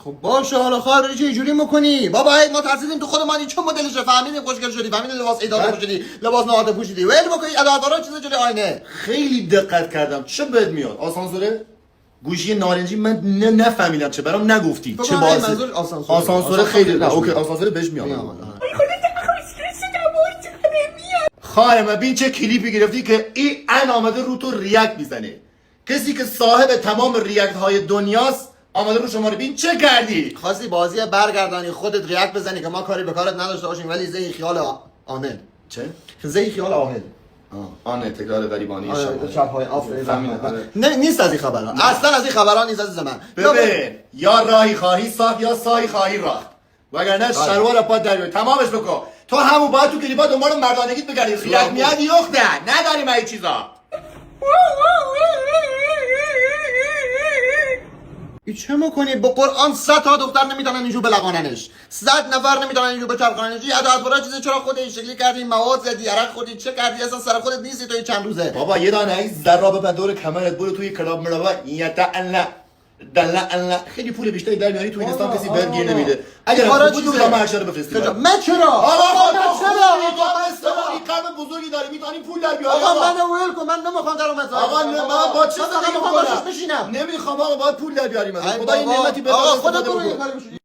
خب باشه حالا خواهر چه جوری میکنی بابا؟ ما ترسیدیم تو خودمانی چون مدلش فهمیدیم خوشگل شدی، فهمیدیم لباس ایداد پوشیدی، لباس نهاده پوشیدی، ول بکنی ادوارا چیز جوری آینه. خیلی دقت کردم. چه بد میاد آسانسوره گوشی نارنجی من نفهمیدم چه برام نگفتی چه باعث آسانسوره خیلی نه اوکی آسانسوره بهش میام. خواهر من ببین چه کلیپی گرفتی که این آمده رو تو ریاکت میزنه. کسی که صاحب تمام ریاکت های دنیاست آمده رو شما رو ببین چه کردی. خواستی بازی برگردانی خودت ریاکت بزنی که ما کاری به کارت نداشته باشیم، ولی زی خیال عامل. چه؟ زی خیال عامل. آنه تکرار غریبانی شب‌های آفرین. نه نیست از این خبران. اصلا از این خبران نیست عزیز من. ببین یا راهی خواهی ساخت یا ساهی خواهی راه. وگرنه شلوار پات در بیار. تمامش بکن. تو همون باید تو کلیپا دنبال مردانگیت بگردی. خیرت میاد یخته. نداریم این چیزا. ای چه میکنی؟ با قرآن 100 تا دختر نمیتونن اینجور بلغاننش، 100 نفر نمیتونن اینجور بچرخوننش. این ادوارا چیزی چرا خودت این شکلی کردی؟ مواد زدی، عرق خوردی، چه کردی؟ اصلا سر خودت نیستی تو این چند روزه. بابا یه دانه این ذره ببند دور کمرت برو توی کلاب مروا یتعلا دلعلا خیلی پول بیشتری در میاری تو این استان کسی بهت گیر نمیده. اگر خوب بود تو معاشره بفرستی. من چرا؟ آقا من چرا؟ این قلب بزرگی داری میتونی پول در بیاری. آقا من ول کن، من نمیخوام درآمد. آقا من با چه زندگی میخوام بکنم؟ بشینم. نمیخوام آقا باید پول در بیاریم. خدا این بابا. نعمتی بده. آقا خودت برو یه کاری بشین.